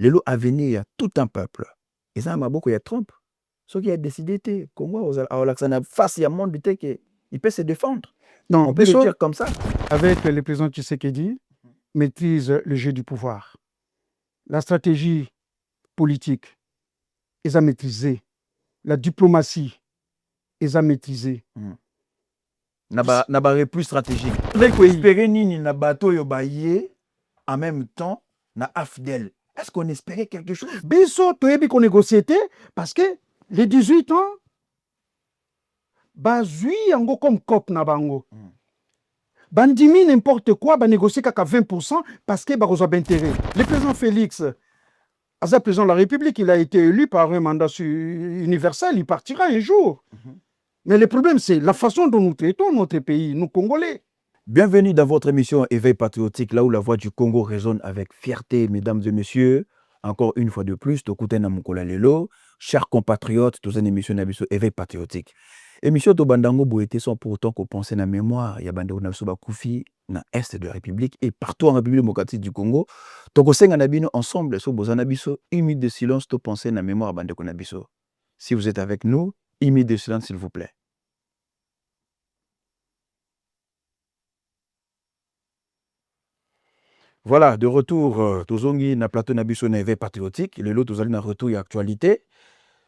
Lelo avenir, il y a tout un peuple. Et ça, il y a Trump. Ce qui a décidé, Congo, face à monde, il peut se défendre. Non, On peut le dire comme ça. Avec le président Tshisekedi, maîtrise le jeu du pouvoir. La stratégie politique, ils ont maîtrisé. La diplomatie, ils ont maîtrisé. N'a plus stratégique. Dès qu'on espérait nini na bateau yo baye en même temps na AFDEL. Est-ce qu'on espérait quelque chose? Biso toyebi qu'on négociait parce que les 18 ans bazui yango comme cop na bango. Bandimi n'importe quoi, ba négocier qu'à 20% parce que ba reçoit intérêt. Le président Félix, as président de la République, il a été élu par un mandat universel, il partira un jour. Mais le problème, c'est la façon dont nous traitons notre pays, nous Congolais. Bienvenue dans votre émission Éveil patriotique, là où la voix du Congo résonne avec fierté, mesdames et messieurs. Encore une fois de plus, Tokuten Namukola Lelo, chers compatriotes, tous une émission Nabiso Éveil patriotique. Émission de Bandango Boété sont pourtant qu'on pense na mémoire, il y a Bandango Nabiso Koufi, na Est de la République et partout en République démocratique du Congo. Toko Senga Nabino ensemble, so Bozanabiso, 1 minute de silence, to penser na mémoire Bandeko Nabiso. Si vous êtes avec nous, 1 minute de silence s'il vous plaît. Voilà, de retour, Tozongi na plateau Nabiso na éveil patriotique, le lot Tozali na retour et actualité.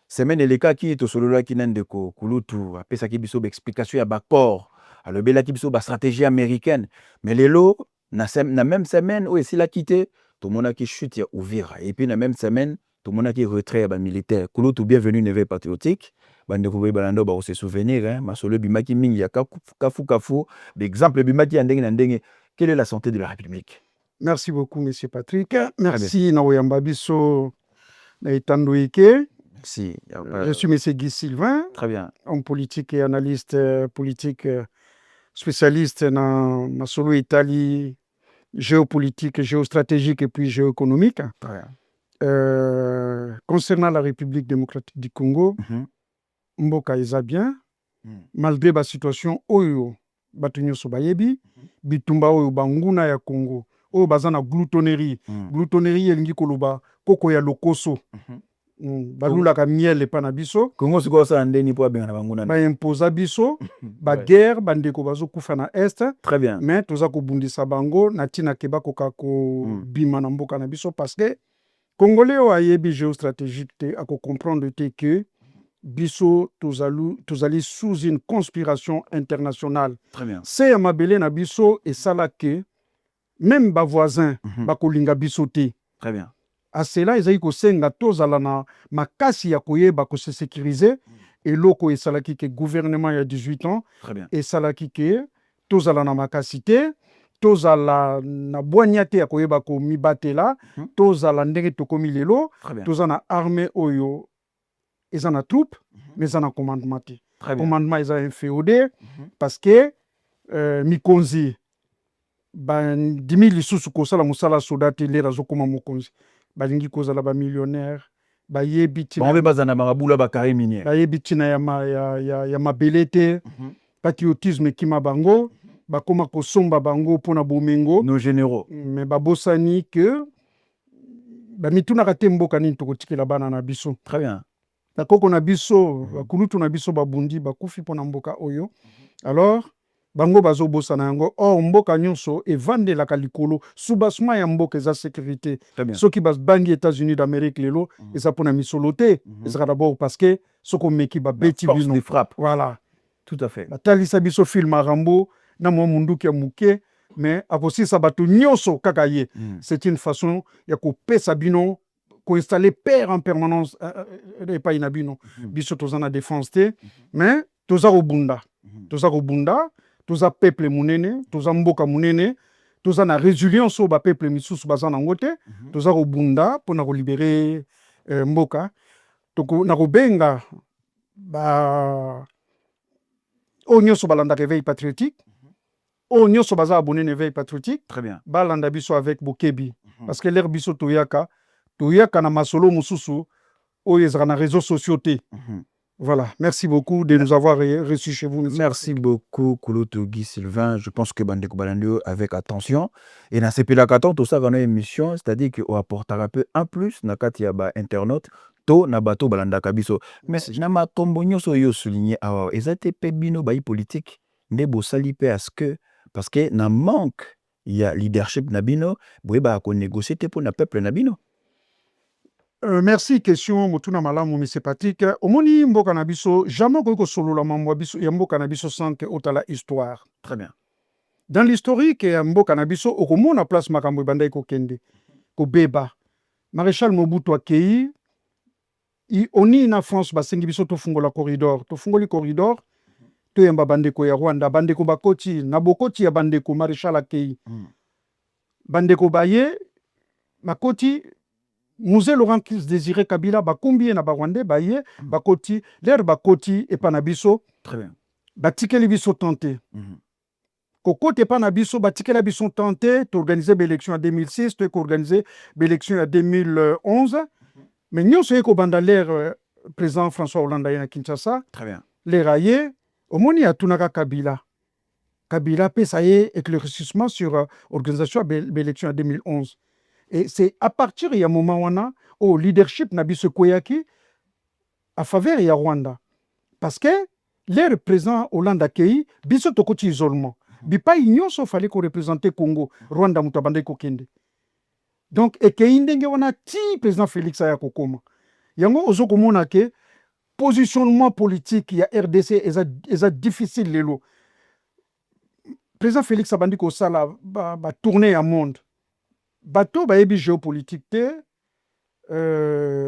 Semaine et les cas qui est au solo qui n'en de Kulutu, après ça qui biso explication à Bakport, à le bel qui biso stratégie américaine, mais les lots na même semaine où ici la quitté, tout le monde qui chute ya ouvrir et puis na même semaine tout le monde qui retrait ba militaire. Kulutu bienvenue na éveil patriotique. Bande ko balando ba se souvenir hein, ma solo bimaki mingi ya kafu, l'exemple bimaki ya ndenge. Quelle est la santé de la République? Merci beaucoup, Monsieur Patrick. Merci, Naoyamba Bisso Naïtandoike. Merci. Je suis M. Guy Sylvain. Très bien. Homme politique et analyste politique, spécialiste dans ma solo Italie, géopolitique, géostratégique et puis géoéconomique. Très bien. Concernant la République démocratique du Congo, Mboka eza bien, malgré la situation oyo, batunyo sobayebi, bitumba oyo banguna ya Congo. Oh bazana gloutonnerie gloutonnerie elingi koloba koko ya lokoso balula ka miel pa na biso Congo siko sa ndeni po benga na banguna ba imposa biso ba guerre bandeko bazo kufa na est. Très bien. Mais toza ko bundisa bango na tina keba koka ko bima na mboka na biso parce que congolais o ayebi géostratégique te ako comprendre te que biso tozali sous une conspiration internationale. Très bien. C'est ya mabele na biso et sala que même bas voisins, bakolinga bisoté. Très bien. À cela, ils ont kosenga tozala na makasi ya koyeba ko se sécuriser et loko et salaki que gouvernement il y a 18 ans. Très bien. Et salaki que tozala na makasité, tozala na boignate ya koyeba ko mibatela, tozala ndenge tokomi lelo, tozala na armée oyo ezana troupe, mais ezana commandement. Commandement est inféodé parce que mikonzi dimi lisusu kosala musala soda te lera zokoma mokonzi balingi kozala ba millionnaire bayebi tina bombe bazana marabula ba carré minier bayebi tina ya mabelete patriotisme kima bango bakoma kosomba bango pona bomengo nos généraux mais babosani que bamituna kate mboka nini tokotikela bana na biso. Très bien. Bakoko na biso bakulutu na biso babundi bakufi pona mboka oyo. Alors bango bazo bosana yango or mboka nyonso evandelaka likolo subasuma ya mboka eza sécurité. Soki bangi États-Unis d'Amérique lelo eza pona misolo te ezaka d'abord parce que soko meki ba beti bino frappe. Voilà. Tout à fait. Batalisa biso film Rambo na mo munduki ya muke mais akosisa bato nyonso kaka ye. C'est une façon ya ko pesa bino ko installer paix en permanence pas inabino. Biso tozana défense te mais toza robunda. Toza robunda. Toza peuple munene, toza mboka munene, toza na résilience au ba peuple misusu bazana ngote, toza robunda pona ko libérer mboka. Toko na kobenga ba onyo so balanda réveil patriotique. Onyo so baza abonné réveil patriotique. Très bien. Balanda biso avec Bokebi parce que l'air biso toyaka na masolo mususu o ezaka na réseaux sociaux te. Voilà, merci beaucoup de nous avoir reçus chez vous. Merci beaucoup, Kouloutou Guy Sylvain. Je pense que Bandeko Balandio avec attention. Et dans ces pilakaton, tout ça, dans émission, c'est-à-dire qu'on apportera un peu en plus, dans le ba internaute, to na bato balanda kabiso. Mais na matombo nyoso yo souligné awa, ezate pe bino ba politique, ne bo sali pe à ce que, parce que na manque, il y a leadership na bino, boye ba ko négocier te pour na peuple na bino. Merci question motuna malamu mi sympathique omoni mboka na biso jamais ko solola mambo biso ya mboka na biso sans que otala histoire. Très bien. Dans l'historique ya mboka na biso okomona place makambo ebandai kokende kobeba maréchal Mobutu akei oni na France basengi biso tofungola corridor tofungoli corridor toyemba bandeko ya Rwanda bandeko bakoti na bokoti ya bandeko maréchal akei bandeko baye makoti Musée Laurent Désiré Kabila bakumbi na Barwandais baye bakoti l'air bakoti et panabiso. Très bien. Batikeli biso tenté. Kokote panabiso batikeli biso tenté d'organiser l'élection en 2006, tu organiser l'élection en 2011. Mais nous sommes au banda l'air président François Hollande à Kinshasa. Très bien. L'air aye omoni atunaka Kabila. Kabila pe ça y est éclaircissement sur organisation de l'élection en 2011. Et c'est à partir de ce moment où le leadership n'a biso koyaki à faveur de Rwanda. Parce que les représentants Hollande accueilli, biso tokoti isolement. Bipa union sauf fallait qu'on représente Congo, Rwanda mutabande kokende. Donc et que indenge wana ti président Félix aya kokoma. Yango ozoko mona ke positionnement politique ya RDC est difficile lelo. Président Félix abandi ko sala ba tourner à monde. Bateau bayebi géopolitique te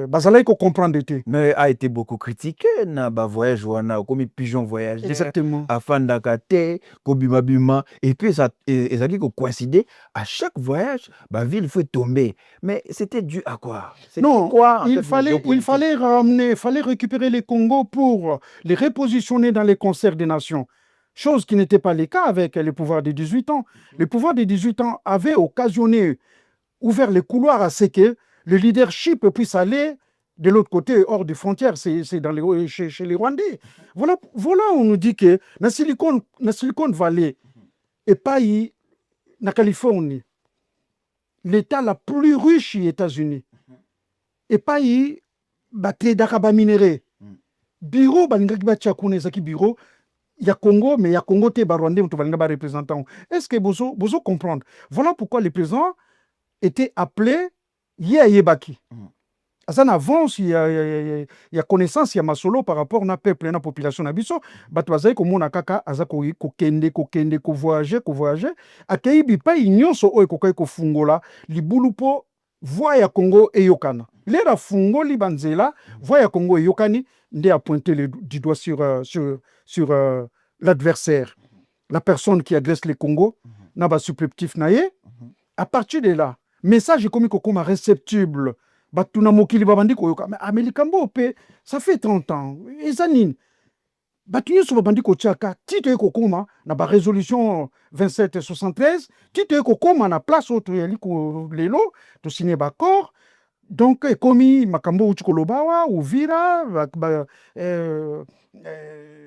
bazalai ko comprendre te. Mais a été beaucoup critiqué na ba voyage wana comme pigeon voyage. Exactement. Afanda kate kobima bima et puis ça ezaki ko coïncider à chaque voyage ba ville faut tomber. Mais c'était dû à quoi? Non, quoi il fallait ramener, fallait récupérer les Congos pour les repositionner dans les concerts des nations. Chose qui n'était pas le cas avec les pouvoirs des 18 ans. Les pouvoirs des 18 ans avaient occasionné ouvert les couloirs à ce que le leadership puisse aller de l'autre côté, hors des frontières, c'est chez les Rwandais. Voilà, on nous dit que dans Silicon Valley et pas na Californie, l'État la plus riche des États-Unis, et pas baté d'akaba minéré. Bureau, balingaki bachakune zaki bureau, il y a Congo, mais il y a Congo te Rwandais, on te va représentant. Est-ce que vous comprendre? Voilà pourquoi les présidents était appelé Yebaki. En avance, il y a connaissance, il y a masolo par rapport à la peuple, à la population nabiso. Batwazaï comme on a kaka azako kende ko voyager. Akeibi pa inyoso o ko fungola libulupo voya Congo et yokana. Lera fungo libanzela voya Congo et yokani nde a pointé du doigt sur l'adversaire. La personne qui agresse le Congo n'a pas supplétif naïe. À partir de là, message comme kokoma réceptible. Batuna mokili babandi koyoka. Mais Amelikambo pe, ça fait 30 ans. Et zanine. Batunyo so babandi ko tchaka. Tito kokoma na ba résolution 2773. Tito kokoma na place autre yaliko lelo to signer ba accord. Donc komi makambo uchikolobawa Uvira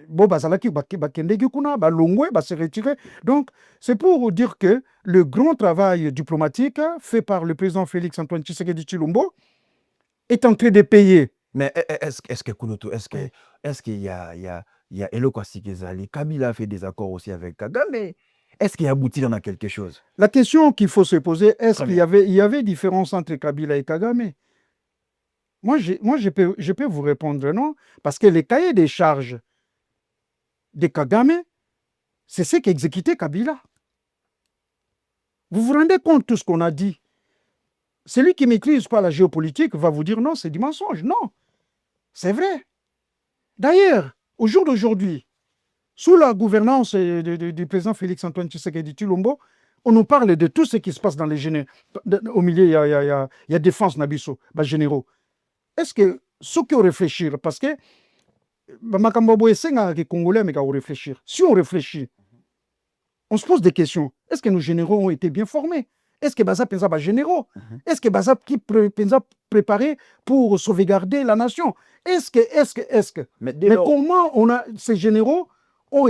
bazalaki bakendeki kuna balongwe se retirer. Donc c'est pour dire que le grand travail diplomatique fait par le président Félix Antoine Tshisekedi Tshilombo est en train de payer. Mais est-ce que Kouloutou, est-ce qu'il y a Elo Kwasikizali, Kabila a fait des accords aussi avec Kagame. Est-ce qu'il y a abouti dans quelque chose? La question qu'il faut se poser, est-ce qu'il y avait différence entre Kabila et Kagame? Moi, je peux vous répondre non, parce que les cahiers des charges de Kagame, c'est ce qu'exécutait Kabila. Vous vous rendez compte de tout ce qu'on a dit? Celui qui ne maîtrise pas la géopolitique va vous dire non, c'est du mensonge. Non, c'est vrai. D'ailleurs, au jour d'aujourd'hui, sous la gouvernance du président Félix Antoine Tshisekedi Tshilombo, on nous parle de tout ce qui se passe dans les généraux. Au milieu, il y a défense Nabiso, généraux. Est-ce que ceux qui ont réfléchi, parce que les Congolais ont réfléchi. Si on réfléchit, on se pose des questions. Est-ce que nos généraux ont été bien formés? est-ce que baza pensa ba généraux? Est-ce que baza qui pensa préparé pour sauvegarder la nation? Est-ce que Mais mais comment ces généraux ont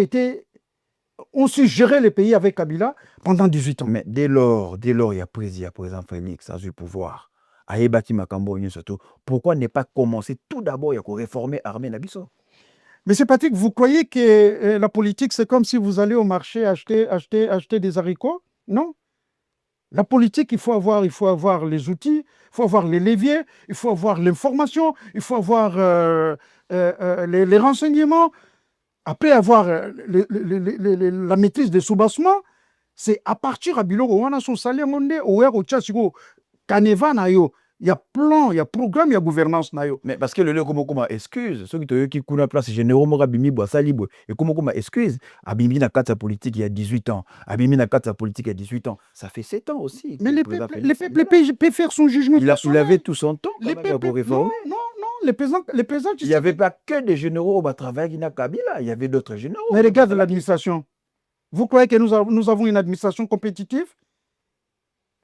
su gérer le pays avec Kabila pendant 18 ans? Mais dès lors, il y a président Félix a eu le pouvoir. Aïbaki Makambo surtout. Pourquoi ne pas commencer tout d'abord à réformer l'armée Nabiso? Mais c'est Patrick, vous croyez que la politique, c'est comme si vous allez au marché acheter des haricots? Non. La politique, il faut avoir les outils, il faut avoir les leviers, il faut avoir l'information, il faut avoir les renseignements. Après avoir la maîtrise des sous-bassements, c'est à partir de Biloko, on a son salaire, on est au Tchassiko, Kaneva Nayo. Il y a plan, il y a programme, il y a gouvernance nayo. Mais parce que le comment excuse, ceux qui ont la place généraux Morabimi Boissa Libre et comment excuse, Abimi na kata politique il y a 18 ans, Abimi na kata politique il y a 18 ans, ça fait 7 ans aussi. Mais les peuples peuvent faire son jugement. Il avait tout son temps les pour réformer. Non, les paysans. Il n'y avait pas que des généraux au travail qui n'a Kabila, il y avait d'autres généraux. Mais regarde l'administration. Vous croyez que nous avons une administration compétitive?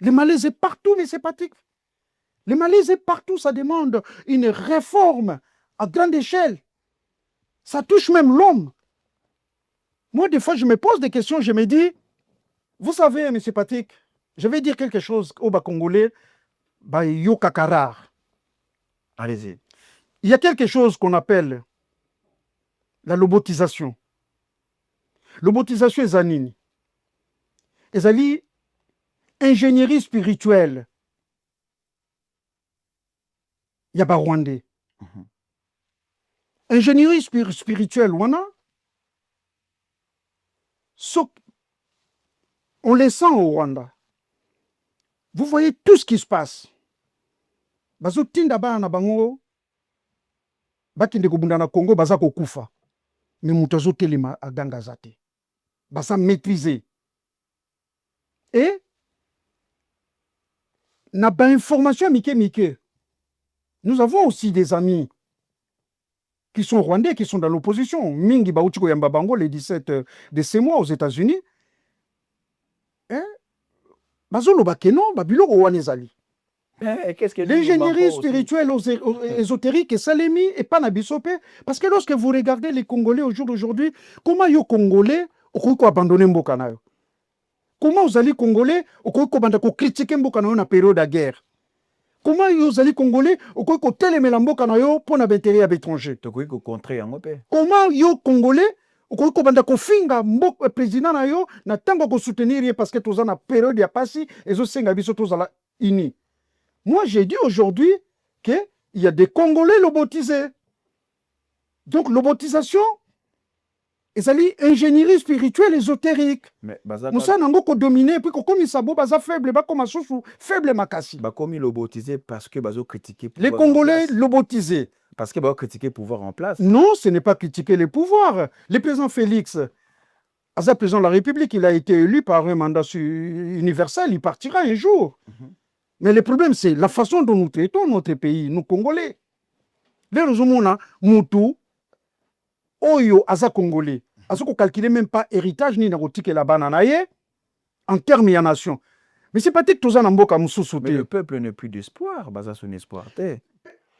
Le malaise est partout, mais c'est Patrick. Le malaise est partout, ça demande une réforme à grande échelle. Ça touche même l'homme. Moi, des fois, je me pose des questions, je me dis, vous savez, M. Patrick, je vais dire quelque chose au Congolais, yo kakarar. Allez-y. Il y a quelque chose qu'on appelle la lobotisation. Lobotisation est zanini. Ezali ingénierie spirituelle. Yaba Rwandais. Ingénierie spirituelle, wana. On les sent au Rwanda. Vous voyez tout ce qui se passe. Bazo tinda ba na bango. Bakinde kobunda na Congo baza kokufa. Mais mutazo telema aganga zate. Baza maîtriser. Et na ba information mike. Nous avons aussi des amis qui sont rwandais, qui sont dans l'opposition. Mingi Baouchiko Yambabango, les 17 de ces mois aux États-Unis. Bazolo Bakeno, Babilo Rwanezali. L'ingénierie spirituelle ésotérique et Salemi et Panabisope. Parce que lorsque vous regardez les Congolais au jour d'aujourd'hui, comment les Congolais ont abandonné Mbokanayo? Comment vous allez Congolais ont critiqué Mbokanayo dans la période de guerre? Comment vous allez Congolais ont télémé Mbokanayo pour l'intérêt à l'étranger? Comment les Congolais ont finga mbok président nayo na tango ko soutenir parce que tous en a période ya passi et zo senga biso tous ala ini. Moi j'ai dit aujourd'hui que il y a des Congolais lobotisés. Donc lobotisation ezali ingénierie spirituelle ésotérique. Mais bazaka Moussa nango ko dominer puis ko komi sabo baza faible ba koma sousou faible makasi. Ba komi lobotisé parce que bazo critiquer les Congolais lobotisés. Parce que va critiquer le pouvoir en place. Non, ce n'est pas critiquer les pouvoirs. Le président Félix, à sa président de la République, il a été élu par un mandat universel, il partira un jour. Mais le problème, c'est la façon dont nous traitons notre pays, nous Congolais. Les raisons, Moutou, Oyo, Aza Congolais, Aza ko calculer même pas héritage ni narcotique et la bananaye en termes de nation. Mais c'est pas que tout ça n'a pas Mais le peuple n'a plus d'espoir, baza son espoir.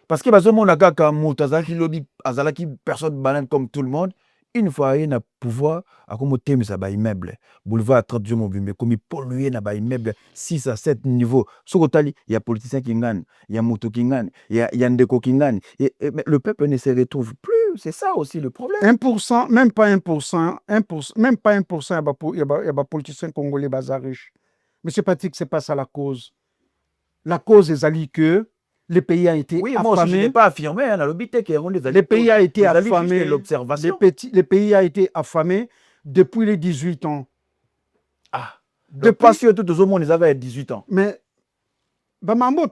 Parce que bazomo na kaka mutazaki lobi azalaki personne banane comme tout le monde. Une fois il a pouvoir à comme thème ça ba immeuble boulevard 30 jours mobimbe comme polluer na ba immeuble 6 à 7 niveaux. Sokotali il y a politicien qui gagne, il y a moto qui gagne, il y a ndeko qui gagne et le peuple ne se retrouve plus. C'est ça aussi le problème. 1%, même pas 1%, même pas 1%, il y a politicien congolais bazar riche. Mais c'est pas que c'est pas ça la cause. La cause est ali que le pays a été affamé. Moi, je n'ai pas affirmé. Hein, le pays a été affamé. Le pays a été affamé depuis les 18 ans. Ah. Depuis tout le monde, ils avaient 18 ans. Mais,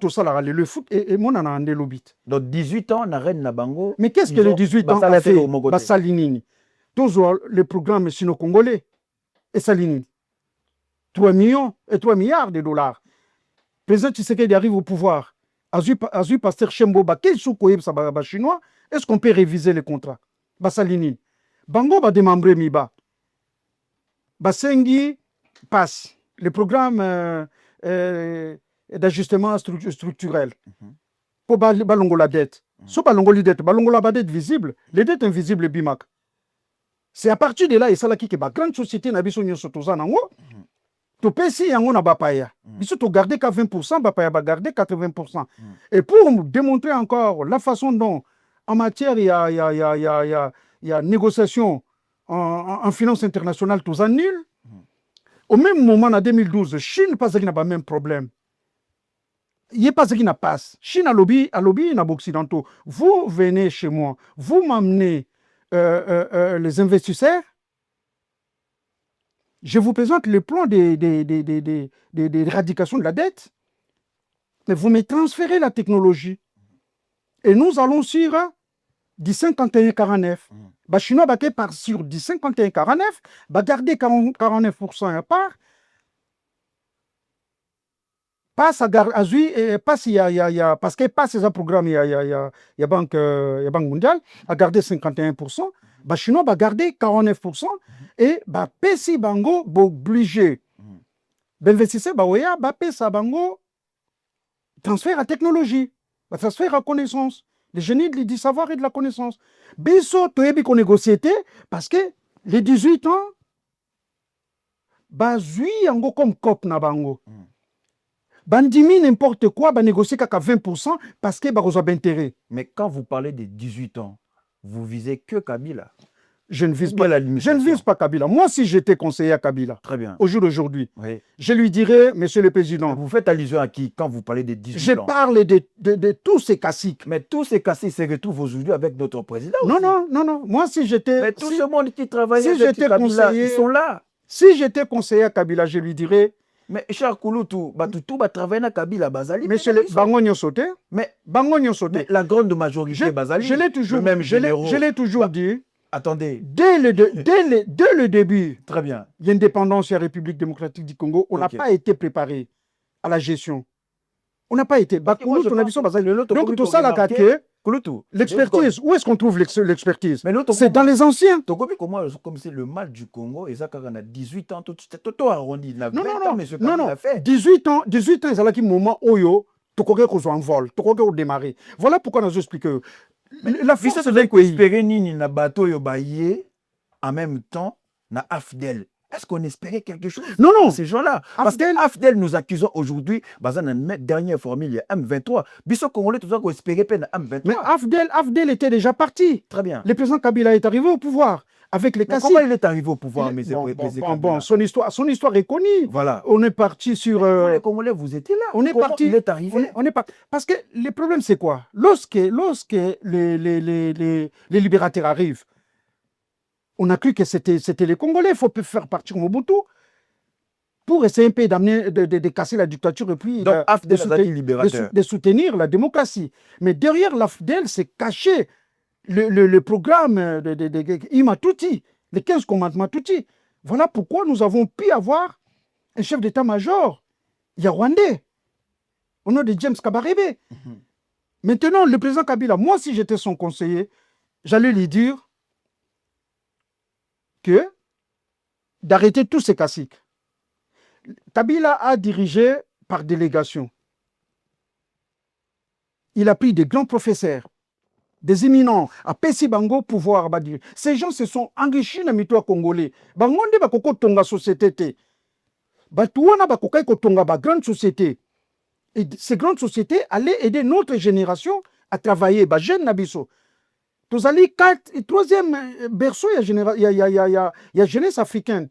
tout ça, le foot, et mon an a lobit. Donc 18 ans, on a reine Nabango. Mais qu'est-ce que les 18 ans a fait Bassalinini. Toujours le programme sino-congolais. Et Salinini. 3 millions et 3 milliards de dollars. Le président Tshisekedi arrive au pouvoir. Azui Pasteur Chemboba, quel soukoye ça ba chinois, est-ce qu'on peut réviser les contrats? Bassalinini. Bango ba démembré Miba. Basengi passe. Le programme d'ajustement structurel. Pour balongo la dette. So balongo la dette, balongo la dette visible, les dettes invisibles bimak. C'est à partir de là et ça là qui est la grande société na biso nyoso toza nango. To pesi yango na bapaya. Biso to garder qu'à 20%, bapaya ba garder 80%. Et pour démontrer encore la façon dont en matière il y a négociation en finance internationale tous annule. Au même moment en 2012, Chine pas qui n'a pas même problème. Il n'y a pas ce qui n'a pas. Chine a lobby n'a pas occidentaux. Vous venez chez moi, vous m'amenez les investisseurs. Je vous présente le plan d'éradication de la dette, mais vous me transférez la technologie. Et nous allons sur du 51-49. Les Chinois part sur du 51-49, garder 49% à part. Passe à passe parce que passe ces programmes il y a banque mondiale à garder 51%, les Chinois va garder 49% et pesi bango obligé d'investir pesa bango transfert à technologie, transfert à connaissance, le génie du savoir et de la connaissance. Biso toyebi qu'on négocie parce que les 18 ans bazui yango comme cop na bango. Bandimi n'importe quoi, négocier qu'à 20% parce que bah d'intérêt. Mais quand vous parlez de 18 ans, vous visez que Kabila. Je ne vise pas Kabila. Moi, si j'étais conseiller à Kabila, très bien. Au jour d'aujourd'hui, oui. Je lui dirais, Monsieur le Président. Vous faites allusion à qui quand vous parlez de 18 je ans? Je parle de tous ces caciques. Mais tous ces caciques se retrouvent aujourd'hui avec notre président. Non. Moi, si j'étais. Mais tout ce monde qui travaille avec Kabila, ils sont là. Si j'étais conseiller à Kabila, je lui dirais. Mais Charles Kouloutou, tout va travailler à Kabila Bazali. Monsieur le Bangonio sauté. Mais la grande majorité Bazali. Je l'ai toujours dit. Attendez. Dès le début, très bien. L'indépendance de la République démocratique du Congo, on n'a pas été préparé à la gestion. On n'a pas été. Donc tout ça, la l'expertise, où est-ce qu'on trouve l'expertise? C'est dans les anciens. Comme c'est le mal du Congo, et ça, quand on a 18 ans, tout arrondi. Non. 18 ans, c'est là qui moment où tu crois qu'on soit en vol, tu crois qu'on démarre. Voilà pourquoi nous expliquons. La force de espérer ni na bateau yo baillé en même temps na AFDEL. Est-ce qu'on espérait quelque chose? Non. Ces gens-là. Parce qu'AFDEL nous accusons aujourd'hui, dans la dernière formule, il y a M23. Bissot Congolais, tout ça qu'on espérait peine M23. Mais AFDEL était déjà parti. Très bien. Le président Kabila est arrivé au pouvoir. Avec les caciques. Comment il est arrivé au pouvoir, son histoire est connue. Voilà. On est parti sur. Les Congolais, vous étiez là. On est parti. Il est arrivé. On est parti. Parce que le problème, c'est quoi? Lorsque les libérateurs arrivent, on a cru que c'était les Congolais. Il faut faire partir Mobutu pour essayer un peu d'amener, de casser la dictature et puis de soutenir la démocratie. Mais derrière l'AFDEL, c'est caché. Le programme de Imatuti, les 15 commandements Tuti. Voilà pourquoi nous avons pu avoir un chef d'état-major rwandais, au nom de James Kabarebe. Maintenant, le président Kabila, moi, si j'étais son conseiller, j'allais lui dire que d'arrêter tous ces caciques. Kabila a dirigé par délégation. Il a pris des grands professeurs, des éminents, à Pessi Bango pouvoir dire. Ces gens se sont enrichis dans le mitoa congolais. Bangonde bakoko tonga société. Batouana bakokai tonga ba grande société. Et ces grandes sociétés allaient aider notre génération à travailler. Ba jeune nabiso. Tous allez troisième berceau, il y a jeunesse africaine.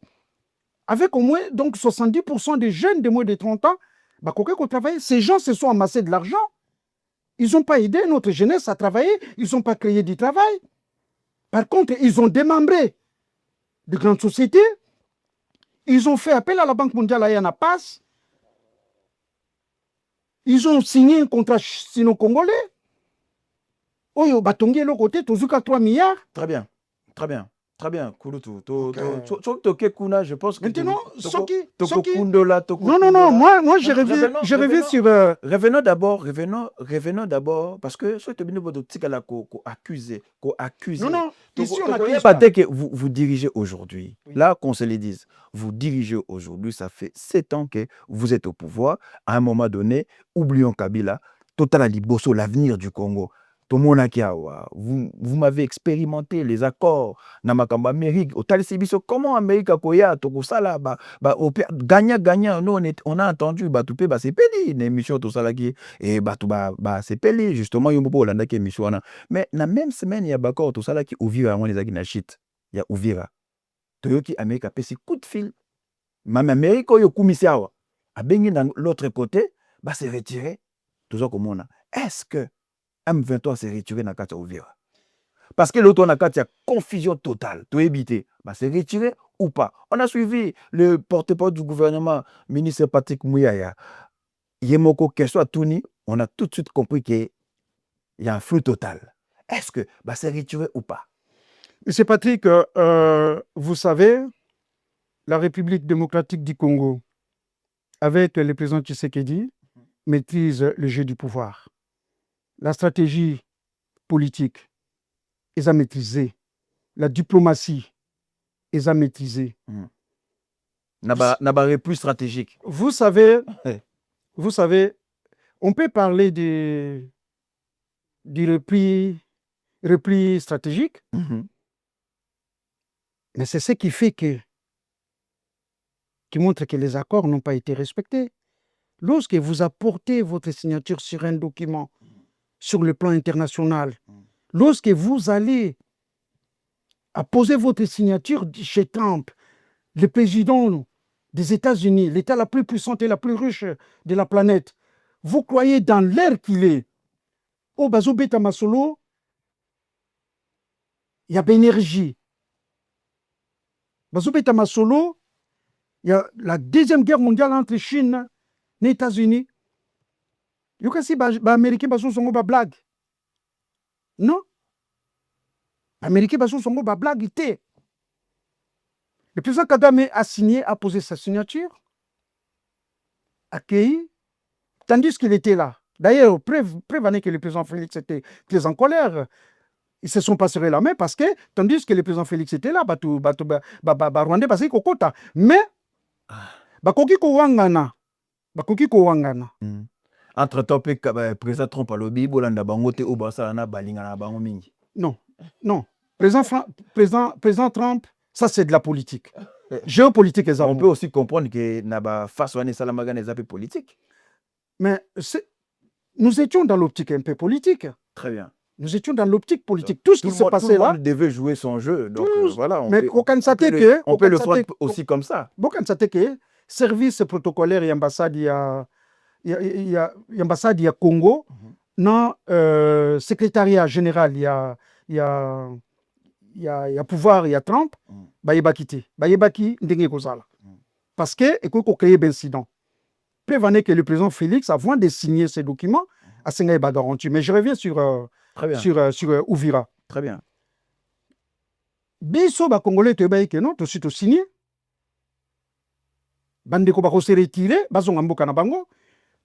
Avec au moins donc 70% des jeunes de moins de 30 ans, bakokai ko travailler. Ces gens se sont amassés de l'argent. Ils n'ont pas aidé notre jeunesse à travailler, ils n'ont pas créé du travail. Par contre, ils ont démembré de grandes sociétés, ils ont fait appel à la Banque mondiale à Yanapas, ils ont signé un contrat sino-congolais. Oyo, batongi le côté, toujours qu'à 3 milliards. Très bien, très bien. Très bien, Kouloutou. Je pense que Maintenant, Soki. Kundola, Non, moi je reviens sur. Revenons d'abord, parce que ce que vous accusé. Non, ici on accuse Pas pas. que vous dirigez aujourd'hui. Oui. Là, qu'on se le dise, vous dirigez aujourd'hui, ça fait 7 ans que vous êtes au pouvoir. À un moment donné, oublions Kabila, Total Liboso, l'avenir du Congo. Vous m'avez expérimenté les accords na makambo Amérique. Comment Amérique akoya tokosala gagnant. Nous on a entendu batupé sepeli une émission tout ça là qui et batu sepeli justement yombo olanda ki émission wana. Mais na même semaine il y a bakor tout ça là qui Uvira on les a na shit. Il y a Uvira. Toyoki Amérique a pesi coup de fil. Même Amérique oyo kumisiawa. A bengi dans l'autre côté, se retirer. Tout ça comme on a. Est-ce que M23 s'est retiré dans Katia Ouvira? Parce que l'autre, on a Katia confusion totale. Tout éviter. C'est retiré ou pas? On a suivi le porte-parole du gouvernement, ministre Patrick Mouyaya. Yemoko Keswa Touni, on a tout de suite compris qu'il y a un flou total. Est-ce que c'est retiré ou pas? Monsieur Patrick, vous savez, la République démocratique du Congo, avec le président Tshisekedi, maîtrise le jeu du pouvoir. La stratégie politique, ils ont maîtrisé. La diplomatie, ils ont maîtrisé. N'a plus stratégique. Vous savez, on peut parler du repli stratégique, mais c'est ce qui fait qui montre que les accords n'ont pas été respectés. Lorsque vous apportez votre signature sur un document, sur le plan international, lorsque vous allez apposer votre signature chez Trump, le président des États-Unis, l'État la plus puissante et la plus riche de la planète, vous croyez dans l'air qu'il est. Au Bazo Beta Masolo, il y a l'énergie. Bazo Beta Masolo, il y a la deuxième guerre mondiale entre Chine et les États-Unis. Il y a aussi les Américains qui sont des blagues. Non? Les Américains qui sont des blagues. Le président Kagame a signé, a posé sa signature, accueilli, tandis qu'il était là. D'ailleurs, preuve que le président Félix était très en colère. Ils se sont pas serrés la main parce que, tandis que le président Félix était là, Rwandais basé kokota. Mais, bakoki ko wangana. Entre-temps, le président Trump a lobby, bolanda bango te obasa na balinga na bango mingi. Non. Président Trump, ça c'est de la politique. Géopolitique et on peut aussi comprendre que naba face à Salamaga n'est pas politique. Mais nous étions dans l'optique un peu politique. Très bien. Nous étions dans l'optique politique. Tout ce qui se passait là. Tout le monde devait jouer son jeu. Donc voilà. Mais on peut le faire aussi comme ça. Bon, quand ça que service protocolaire et ambassade, il y a ambassade, il y a Congo. Non, secrétariat général, il y a pouvoir, il y a Trump. Bayeba quitté. Bayeba qui ndenge kozala. Parce que il faut créer un incident. Prévenez que le président Félix, avant de signer ces documents, a signé une garantie. Mais je reviens sur Uvira. Très bien. Biso ba Congolais te baye que non, to sito signé. Bande ko ba ko se retirer, bazonga mboka na bango.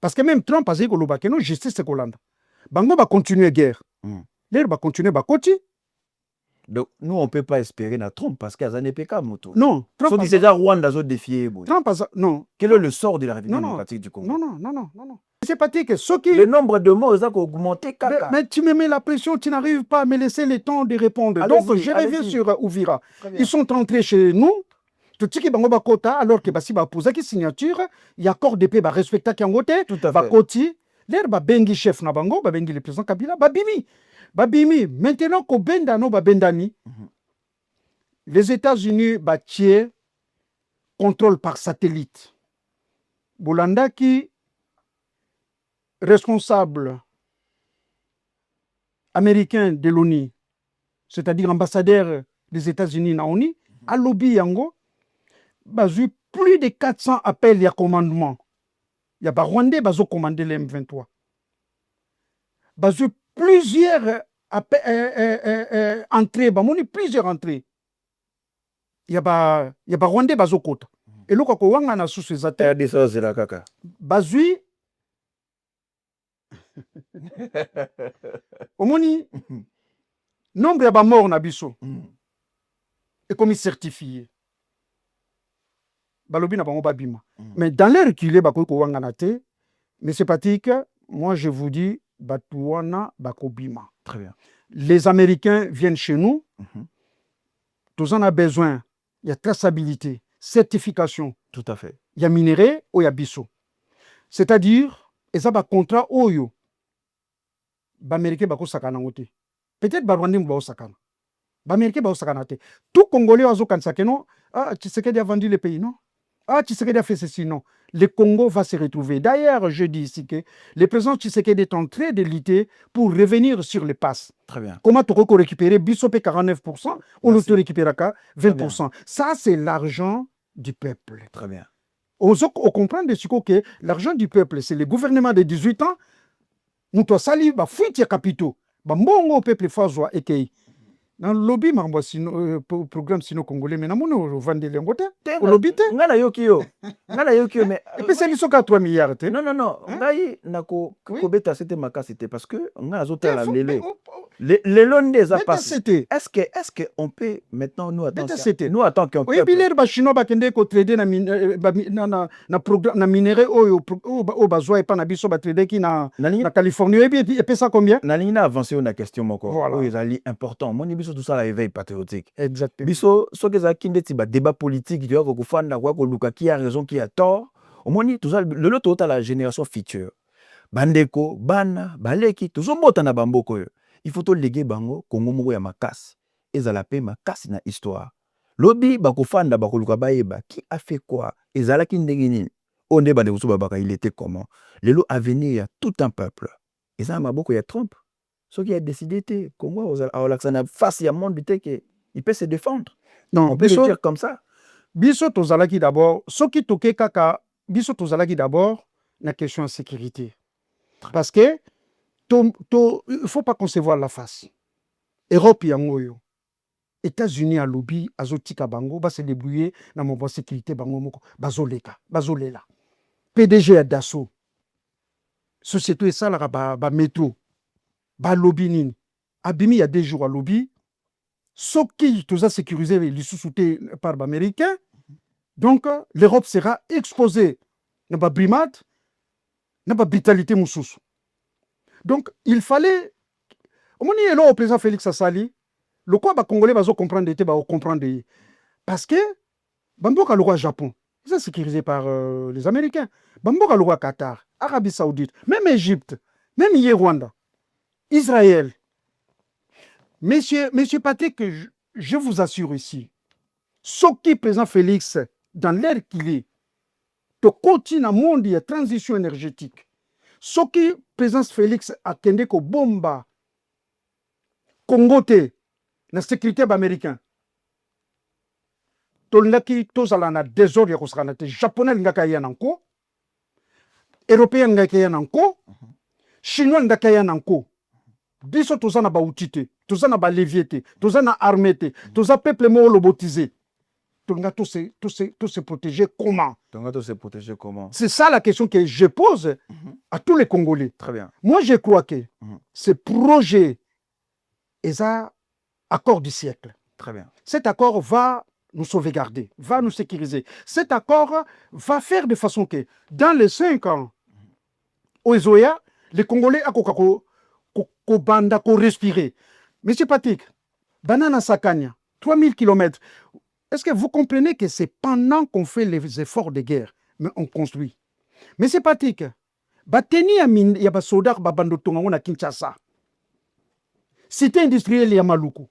Parce que même Trump a dit que loba que non, justice c'est Kolanda. Bango va continuer guerre. L'air va continuer ba koti. Donc, nous, on ne peut pas espérer na Trump parce qu'il y a des PK moto. Non. Trump c'est déjà Rwanda qui défié. Trump non. Quel est le sort de la République démocratique du Congo? Non. C'est pas que ceux qui... Le nombre de morts a augmenté. Mais tu me mets la pression, tu n'arrives pas à me laisser le temps de répondre. Donc, je reviens sur Uvira. Ils sont entrés chez nous. Tout ce qui est bango kota alors que basi ba poser qui signature, il y a accord de paix ba respecter kangote, ba koti, l'air ba bengi chef na bango, ba bengi le président Kabila, ba bimi. Maintenant ko benda no ba bendani. Les États-Unis ba tiers contrôle par satellite. Bolanda qui responsable américain de l'ONU, c'est-à-dire ambassadeur des États-Unis na ONU, a lobby yango. Bazu plus de 400 appels à commandement. Il y a des Rwandais qui ont commandé les M23. Bazu plusieurs entrées, plusieurs entrées. ya ba Rwandais bazokota. Eloko ko wanga na susu ezate. RDC c'est la kaka. Bazui omoni nombre ya ba mort na biso. Et comme certifié. Balobi na bango babima. Mais dans les reculés bako ko wanga na te, mais c'est pratique, moi je vous dis batuana bakobima. Très bien. Les Américains viennent chez nous. Tous en a besoin. Il y a traçabilité, certification. Tout à fait. Il y a minerai ou il y a bisso. C'est-à-dire, et ça va contrat oyo. Ba Américain bako sakana ngote. Peut-être ba Rwandais mbao sakana. Ba Américain bao sakana te. Tout Congolais azo kansake non. Ah, Tshisekedi a vendu le pays, non? Ah, Tshisekedi a fait ceci, non. Le Congo va se retrouver. D'ailleurs, je dis ici que le président Tshisekedi est en train de lutter pour revenir sur les passes. Très bien. Comment tu peux récupérer Bissopé 49%, ou nous te récupérons 20%. Ça, c'est l'argent du peuple. Très bien. On comprend de ce que l'argent du peuple, c'est le gouvernement de 18 ans. Nous te saluons, bah, fuite ya capitaux. Bah, mon peuple fazoa et dans le lobby, marbo sino programme sino congolais, mais namono vendre les ngote. Au lobby te. Ngana yokio. Ngana yokio mais. Et puis c'est biso ka 3 milliards te. Non non non. Ngai nako kobeta c'était makasite parce que nga zota la lele. Les loans des passé. Est-ce que on peut maintenant nous attendre nous attend qu'on oui biler ba chinois ba kende ko trader na programme na minerai o bazwa et pas na biso ba trader ki na Californie et puis ça combien na ligne avancer na question moko voilà. Ils allaient important mon biso tout ça la éveil patriotique exactement biso so que ça kindeti ba débat politique tu vois ko fanda kwa ko luka qui a raison qui a tort au moins tout ça le lot total la génération future bandeko bana baleki toujours mota na bamboko yo. Il faut to léguer bango Congo moko ya makasi ezala pe makasi na histoire lobi bakofanda bakoluka bayeba qui a fait quoi ezala ki ndenge nini onde bande kusuba baka il était comment lelo avenir ya tout un peuple ezala maboko ya Trump ce qui a décidé te Congo olaksana face ya monde que il peut se défendre non on peut le dire comme ça biso tozalaki d'abord soki toke kaka biso tozalaki d'abord na question de sécurité parce que il ne faut pas concevoir la face. Europe yangoyo. États-Unis à lobby, azotika bango, va se débrouiller dans mon bon sécurité bango moko, bazoleka, bazolela. PDG à Dassault. Société ça la ba métro. Ba lobby nini. Abimi il y a 2 jours à lobby. Soki tout ça sécurisé les sous-soutés par l'américain. Donc l'Europe sera exposée. N'a pas brimade, n'a pas brutalité moussous. Donc, il fallait. Au moment où le président Félix Assali, le quoi, les Congolais vont comprendre. Parce que, Bamboka le roi Japon, c'est sécurisé par les Américains. Bamboka le roi Qatar, Arabie Saoudite, même Égypte, même Rwanda, Israël. Monsieur Patrick, je vous assure ici, ce qui président Félix, dans l'ère qu'il est, de continuer dans le monde de transition énergétique. Ce qui président Félix a tendé que bomba Congo te la sécurité américaine. Tolaki tozala na désordre ya kosana te japonais ngaka ya nanko européen ngaka ya nanko chinois ngaka ya nanko biso tozana ba outité tozana ba levier te tozana armée te toza peuple mo lobotisé. Tous se protéger comment? Se protéger comment? C'est ça la question que je pose à tous les Congolais. Très bien. Moi, je crois que ce projet est un accord du siècle. Très bien. Cet accord va nous sauvegarder, va nous sécuriser. Cet accord va faire de façon que dans les 5 ans, au Ezoya, les Congolais ont banda respirer. Monsieur Patrick, Banana Sakanya, 3000 km. Est-ce que vous comprenez que c'est pendant qu'on fait les efforts de guerre, mais on construit? Mais c'est pratique. Bateni ya basoda babando tonga na Kinshasa. Cité industrielle ya Maluku.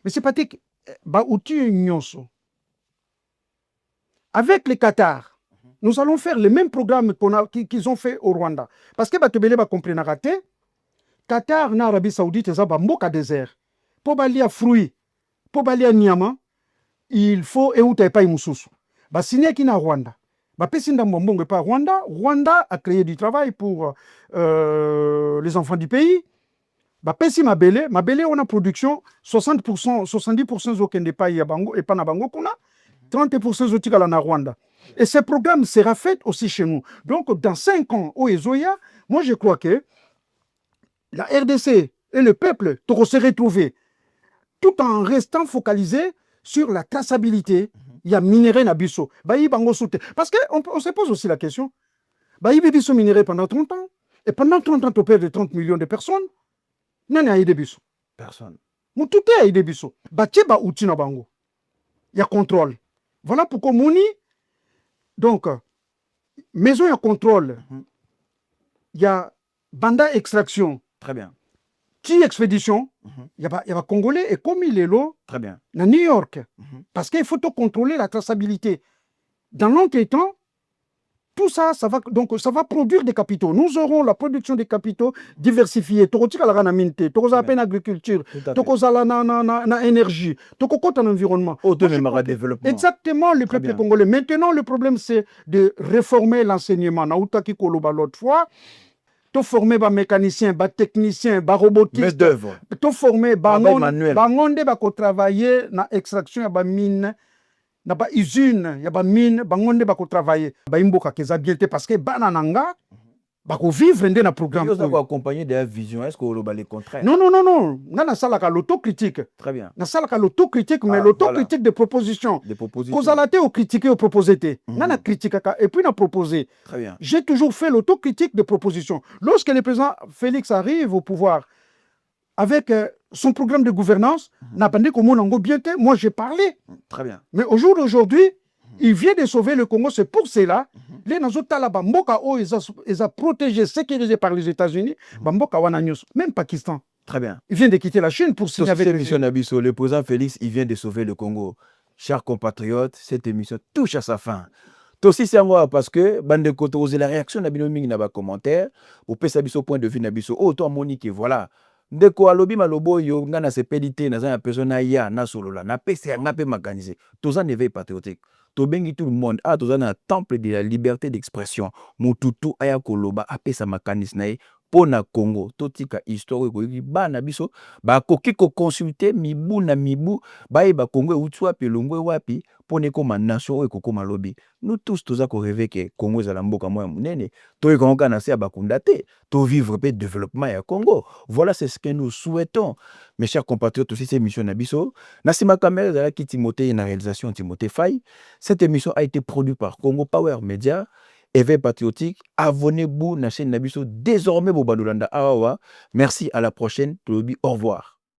Mais c'est pratique. Ba outil nyonso. Avec les Qatar, nous allons faire le même programme qu'ils ont fait au Rwanda. Parce que batebele ba comprendre raté. Qatar na Arabie Saoudite za ba mboka désert. Po balia fruit, po balia nyama. Il faut euta epai mususu. Ba signé qui na Rwanda. Ba pesinda mbongo pas Rwanda. Rwanda a créé du travail pour les enfants du pays. bapesi mabele on a production 60%, 70% zokende pa ya bango et pas na bango kuna 30% zotikala na Rwanda. Et ce programme sera fait aussi chez nous. Donc dans 5 ans au Ezoya, moi je crois que la RDC et le peuple vont se retrouver tout en restant focalisé sur la traçabilité. Il y a minéré na biso. Parce qu'on se pose aussi la question. Il y a biso minéré pendant 30 ans. Et pendant 30 ans, tu perds de 30 millions de personnes. Nani a aidé biso? Personne. Tout est aidé biso. Batie ba outil na bango. Il y a contrôle. Voilà pourquoi Mouni, donc, maison de contrôle, il y a banda extraction. Très bien. Qui expédition, il y a Congolais et comme il est là, très bien, à New York, parce qu'il faut contrôler la traçabilité. Dans l'entretemps, tout ça, ça va produire des capitaux. Nous aurons la production des capitaux diversifiés. Tokotika la mine, tokozala na agriculture, tokozala na énergie, tokokota en environnement. Développement. Exactement, le peuple congolais. Maintenant, le problème, c'est de réformer l'enseignement. Nautaki koloba l'autre fois. To former ba mécanicien, ba technicien, ba robotiste. Maître d'œuvre. To former ba ngonde ba ko travailler na extraction ya ba mine. Na ba usine, ya ba mine, ba ngonde ba ko travailler. Ba imboka keza biente parce que bana nanga ba ko vivre ndé na programme. Vous avez accompagné de la vision, est-ce que vous avez les contraires? Non. Na salaka l'autocritique. Très bien. Na salaka l'autocritique, mais l'autocritique de proposition. Des propositions. Kozalate au critiquer au proposer. Na critique et puis na proposer. Très bien. J'ai toujours fait l'autocritique de proposition. Lorsque le président Félix arrive au pouvoir avec son programme de gouvernance, moi j'ai parlé. Très bien. Mais au jour d'aujourd'hui, il vient de sauver le Congo. C'est pour cela les ils ont protégé, sécurisé par les États-Unis, même Pakistan. Très bien. Il vient de quitter la Chine pour signer avec l'émission Nabiso. Le président Félix, il vient de sauver le Congo. Chers compatriotes, cette émission touche à sa fin. Aussi c'est moi parce que bande de côté la réaction nabinoming na ba commentaire au pesabiso point de vue nabiso. Oh toi Monique voilà. Ndeko alobi malobo yo ngana sepelité na za persona ya na solola na pese ngape maganiser. Toza éveil patriotique. To bengi tout le monde a toza na temple de la liberté d'expression. Mututu aya koloba apesa makanis na pona Congo totika histoire ko bana biso ba koki ko consulter mibu na mibu ba Congo utwa pelongwe wapi pone ko nation ko koma lobi. Nous tous toza ko rêver que Congo za la mboka moya munene to ekonga na se bakunda te to vivre pe développement ya Congo. Voilà c'est ce que nous souhaitons. Mes chers compatriotes, aussi cette émission Nabiso na sima caméra za ki Timothée na réalisation Timothée Faye. Cette émission a été produite par Congo Power Media. Éveil patriotique, abonnez-vous à la chaîne Nabiso désormais Bobadolanda Awawa. Merci, à la prochaine. Au revoir.